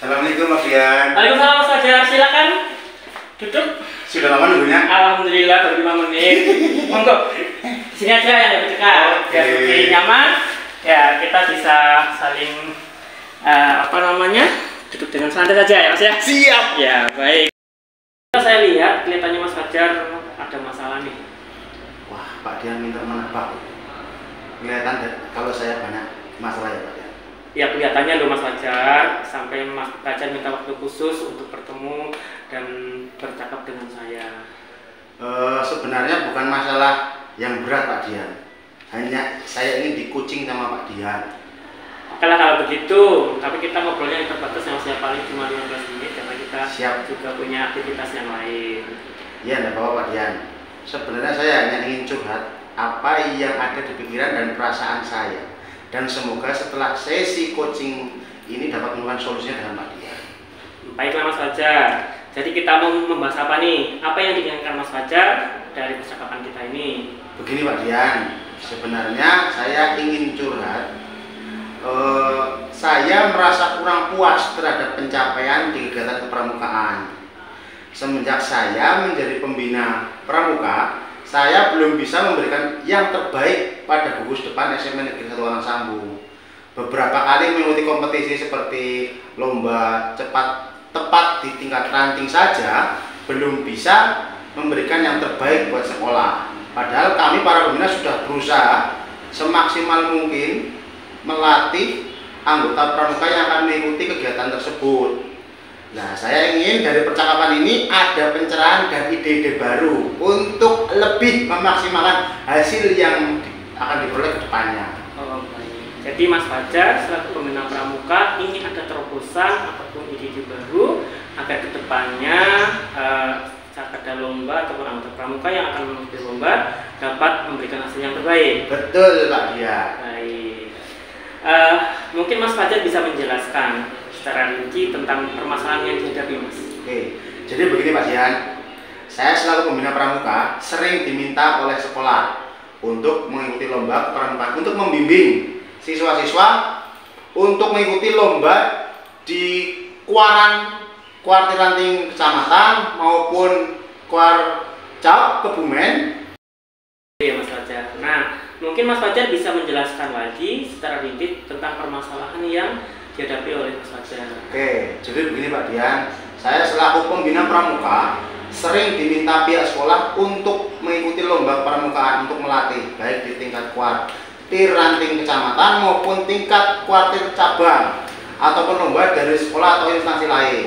Assalamualaikum Mas Dian. Waalaikumsalam Mas Fajar, silakan duduk. Sudah lama nunggunya? Alhamdulillah baru 5 menit. Monggo. Sini aja yang lebih dekat. Biar lebih nyaman. Ya, kita bisa saling duduk dengan santai saja ya Mas ya. Siap. Ya, baik. Saya lihat kelihatannya Mas Fajar ada masalah nih. Wah, Pak Dian minta menebak. Kelihatan kalau saya banyak masalah ya Pak Dian. Ya kelihatannya loh Mas Fajar, sampai Mas Fajar minta waktu khusus untuk bertemu dan bercakap dengan saya. Sebenarnya bukan masalah yang berat Pak Dian. Hanya saya ingin di-coaching sama Pak Dian. Kalau begitu, tapi kita ngobrolnya yang terbatas yang saya paling cuma 15 menit karena kita juga punya aktivitas yang lain. Iya, enggak apa-apa Pak Dian. Sebenarnya saya hanya ingin curhat apa yang ada di pikiran dan perasaan saya. Dan semoga setelah sesi coaching ini dapat menemukan solusinya dengan Pak Dian. Baiklah Mas Fajar. Jadi kita mau membahas apa nih? Apa yang diinginkan Mas Fajar dari percakapan kita ini? Begini Pak Dian, sebenarnya saya ingin curhat. Saya merasa kurang puas terhadap pencapaian di kegiatan kepramukaan. Semenjak saya menjadi pembina pramuka, saya belum bisa memberikan yang terbaik pada gugus depan SMA Negeri 1 Wonosambu. Beberapa kali mengikuti kompetisi seperti lomba cepat tepat di tingkat ranting saja, belum bisa memberikan yang terbaik buat sekolah. Padahal kami para pembina sudah berusaha semaksimal mungkin melatih anggota pramuka yang akan mengikuti kegiatan tersebut. Nah, saya ingin dari percakapan ini ada pencerahan dan ide-ide baru untuk lebih memaksimalkan hasil yang akan diperoleh ke depannya. Oh, baik. Jadi Mas Fajar selaku pembina pramuka ingin ada terobosan ataupun ide-ide baru agar ke depannya saat ada lomba ataupun anggota pramuka yang akan mengikuti lomba dapat memberikan hasil yang terbaik. Betul Pak Dian. Baik. Mungkin Mas Fajar bisa menjelaskan secara rinci tentang permasalahan yang dihadapi Mas. Oke, jadi begini Pak Dian, saya selaku pembina pramuka sering diminta oleh sekolah untuk mengikuti lomba pramuka, untuk membimbing siswa-siswa untuk mengikuti lomba di kuartir ranting kecamatan maupun Kuarcap Kebumen. Iya Mas Fajar. Nah, mungkin Mas Fajar bisa menjelaskan lagi secara rinci tentang permasalahan yang dihadapi oleh Mas Fajar. Oke, jadi begini Pak Dian, saya selaku pembina pramuka sering diminta pihak sekolah untuk mengikuti lomba pramukaan untuk melatih baik di tingkat kuartir ranting kecamatan maupun tingkat kuartir cabang ataupun lomba dari sekolah atau instansi lain.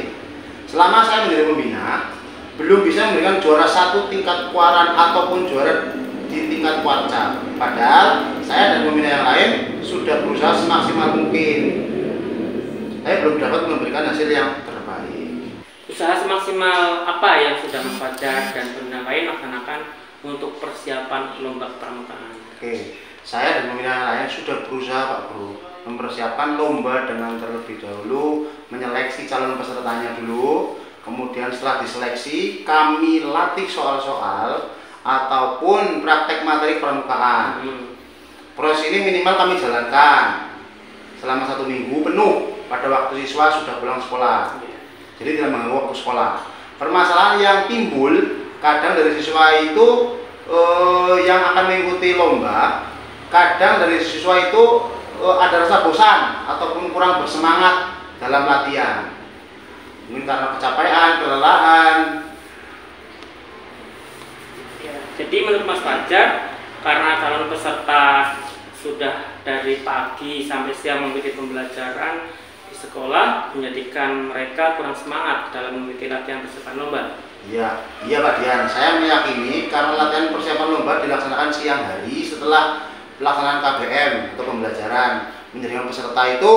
Selama saya menjadi pembina, belum bisa memberikan juara 1 tingkat kuaran ataupun juara di tingkat kuarcap. Padahal saya dan pembina yang lain sudah berusaha semaksimal mungkin. Saya belum dapat memberikan hasil yang terbaik. Usaha semaksimal apa yang sudah Mas Fajar dan pembina lain laksanakan untuk persiapan lomba pramukaan? Oke, saya dan pembina yang lain sudah berusaha Pak Bro mempersiapkan lomba dengan terlebih dahulu menyeleksi calon pesertanya dulu. Kemudian setelah diseleksi kami latih soal-soal ataupun praktek materi pramukaan. Proses ini minimal kami jalankan selama 1 minggu penuh pada waktu siswa sudah pulang sekolah. Jadi tidak mengganggu waktu sekolah. Permasalahan yang timbul kadang dari siswa itu yang akan mengikuti lomba, kadang dari siswa itu ada rasa bosan ataupun kurang bersemangat dalam latihan. Mungkin karena kecapean, kelelahan. Jadi menurut Mas Fajar, karena calon peserta sudah dari pagi sampai siang mengikuti pembelajaran di sekolah, menjadikan mereka kurang semangat dalam mengikuti latihan persiapan lomba. Iya Pak Dian, saya meyakini karena latihan persiapan lomba dilaksanakan siang hari setelah pelaksanaan KBM atau pembelajaran, menjadikan peserta itu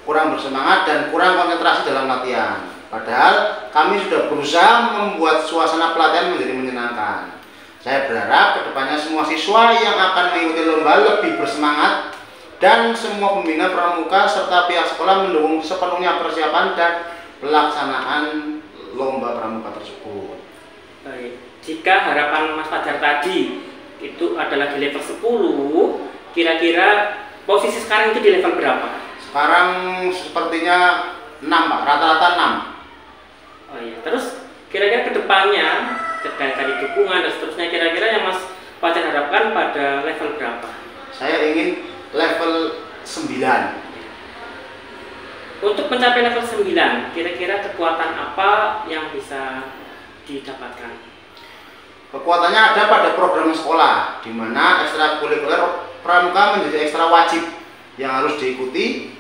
kurang bersemangat dan kurang konsentrasi dalam latihan. Padahal kami sudah berusaha membuat suasana pelatihan menjadi menyenangkan. Saya berharap kedepannya semua siswa yang akan mengikuti lomba lebih bersemangat dan semua pembina pramuka serta pihak sekolah mendukung sepenuhnya persiapan dan pelaksanaan lomba pramuka tersebut. Baik, jika harapan Mas Fajar tadi itu adalah di level 10, kira-kira posisi sekarang itu di level berapa? Sekarang sepertinya 6 Pak, rata-rata 6. Oh iya, terus kira-kira kedepannya dari dukungan dan seterusnya, kira-kira yang Mas Fajar harapkan pada level berapa? Saya ingin level 9. Untuk mencapai level 9, kira-kira kekuatan apa yang bisa didapatkan? Kekuatannya ada pada program sekolah, di mana ekstrakurikuler pramuka menjadi ekstra wajib yang harus diikuti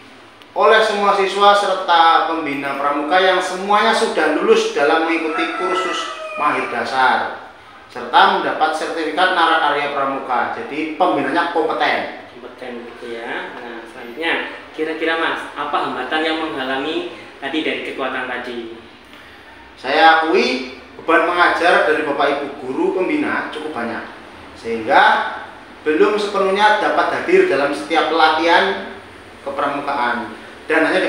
oleh semua siswa serta pembina pramuka yang semuanya sudah lulus dalam mengikuti kursus mahir dasar serta mendapat sertifikat narakarya pramuka. Jadi pembinanya kompeten. Kompeten gitu ya. Nah, selanjutnya kira-kira Mas, apa hambatan yang menghalangi tadi dari kekuatan tadi? Saya akui beban mengajar dari Bapak Ibu guru pembina cukup banyak, sehingga belum sepenuhnya dapat hadir dalam setiap pelatihan kepramukaan dan hanya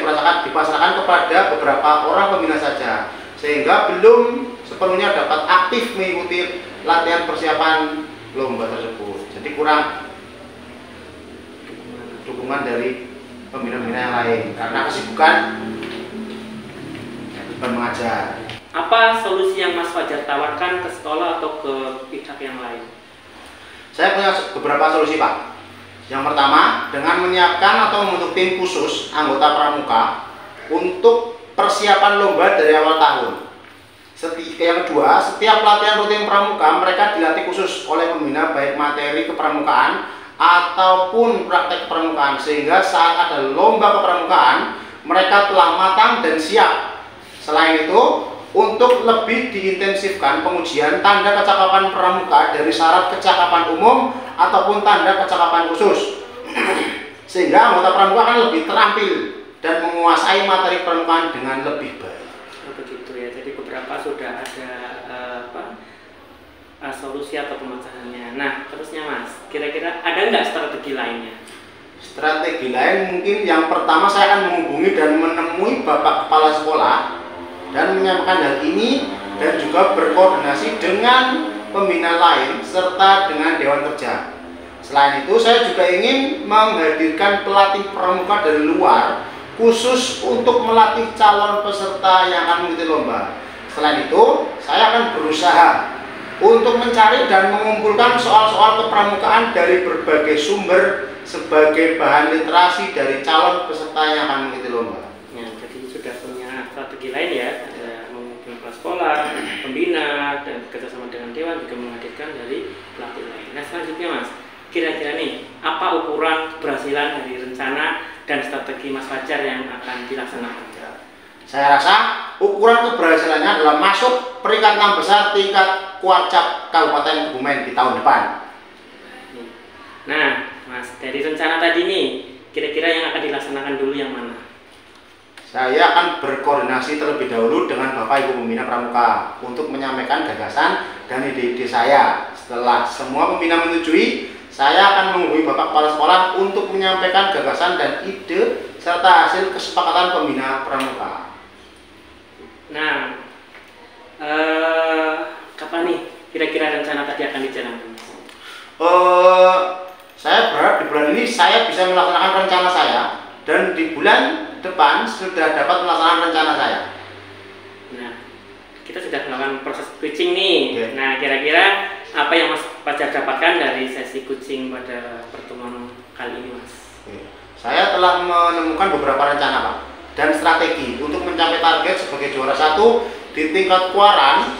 dipasrahkan kepada beberapa orang pembina saja, sehingga belum sepenuhnya dapat aktif mengikuti latihan persiapan lomba tersebut. Jadi kurang dukungan dari pembina-pembina yang lain karena kesibukan beban mengajar. Apa solusi yang Mas Fajar tawarkan ke sekolah atau ke pihak yang lain? Saya punya beberapa solusi Pak. Yang pertama, dengan menyiapkan atau membentuk tim khusus anggota pramuka untuk persiapan lomba dari awal tahun. Yang kedua, setiap pelatihan rutin pramuka mereka dilatih khusus oleh pembina baik materi kepramukaan ataupun praktek kepramukaan, sehingga saat ada lomba kepramukaan mereka telah matang dan siap. Selain itu, untuk lebih diintensifkan pengujian tanda kecakapan pramuka dari syarat kecakapan umum ataupun tanda kecakapan khusus, sehingga anggota pramuka akan lebih terampil dan menguasai materi pramukaan dengan lebih baik. Begitu ya. Jadi beberapa sudah ada solusi atau pemecahannya. Nah, terusnya Mas, kira-kira ada nggak strategi lainnya? Strategi lain mungkin yang pertama saya akan menghubungi dan menemui Bapak Kepala Sekolah dan menyampaikan hal ini dan juga berkoordinasi dengan pembina lain serta dengan Dewan Kerja. Selain itu, saya juga ingin menghadirkan pelatih pramuka dari luar khusus untuk melatih calon peserta yang akan mengikuti lomba. Selain itu, saya akan berusaha untuk mencari dan mengumpulkan soal-soal kepramukaan dari berbagai sumber sebagai bahan literasi dari calon peserta yang akan mengikuti lomba. Ya, jadi sudah punya strategi lain ya, ada mungkin kepala sekolah, pembina, dan kerjasama dengan Dewan juga menghadirkan dari pelatih lain. Nah, selanjutnya Mas, kira-kira nih, apa ukuran keberhasilan dari rencana dan strategi Mas Fajar yang akan dilaksanakan? Saya rasa ukuran keberhasilannya adalah masuk peringkat 6 besar tingkat Kuarcap Kabupaten Kebumen di tahun depan. Nah, Mas, dari rencana tadi nih, kira-kira yang akan dilaksanakan dulu yang mana? Saya akan berkoordinasi terlebih dahulu dengan Bapak Ibu pembina pramuka untuk menyampaikan gagasan dan ide-ide saya. Setelah semua pembina menyetujui, saya akan menghubungi Bapak Kepala Sekolah untuk menyampaikan gagasan dan ide serta hasil kesepakatan pembina pramuka. Nah, kapan nih kira-kira rencana tadi akan dijalankan? Saya berharap di bulan ini saya bisa melaksanakan rencana saya dan di bulan depan sudah dapat melaksanakan rencana saya. Nah, kita sudah melakukan proses coaching nih. Okay. Nah, kira-kira apa yang Mas Fajar dapatkan dari sesi coaching pada pertemuan kali ini, Mas? Okay. Saya telah menemukan beberapa rencana Pak dan strategi untuk mencapai target sebagai juara 1 di tingkat Kuaran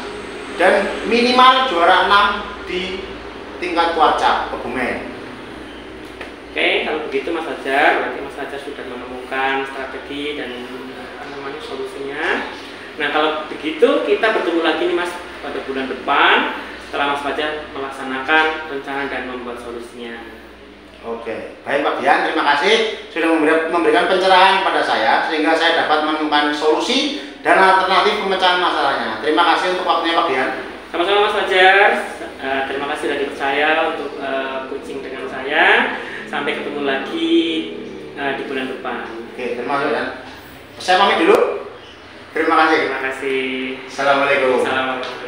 dan minimal juara 6 di tingkat Kuarcap Kebumen. Oke, kalau begitu Mas Fajar, berarti Mas Fajar sudah menemukan strategi dan solusinya. Nah, kalau begitu kita bertemu lagi nih Mas pada bulan depan setelah Mas Fajar melaksanakan rencana dan membuat solusinya. Oke, baik Pak Dian, terima kasih sudah memberikan pencerahan pada saya sehingga saya dapat menemukan solusi dan alternatif pemecahan masalahnya. Terima kasih untuk waktunya Pak Dian. Sama-sama Mas Fajar, terima kasih sudah dipercaya untuk coaching dengan saya. Sampai ketemu lagi di bulan depan. Oke, terima kasih Dan. Saya pamit dulu. Terima kasih. Terima kasih. Assalamualaikum. Assalamualaikum.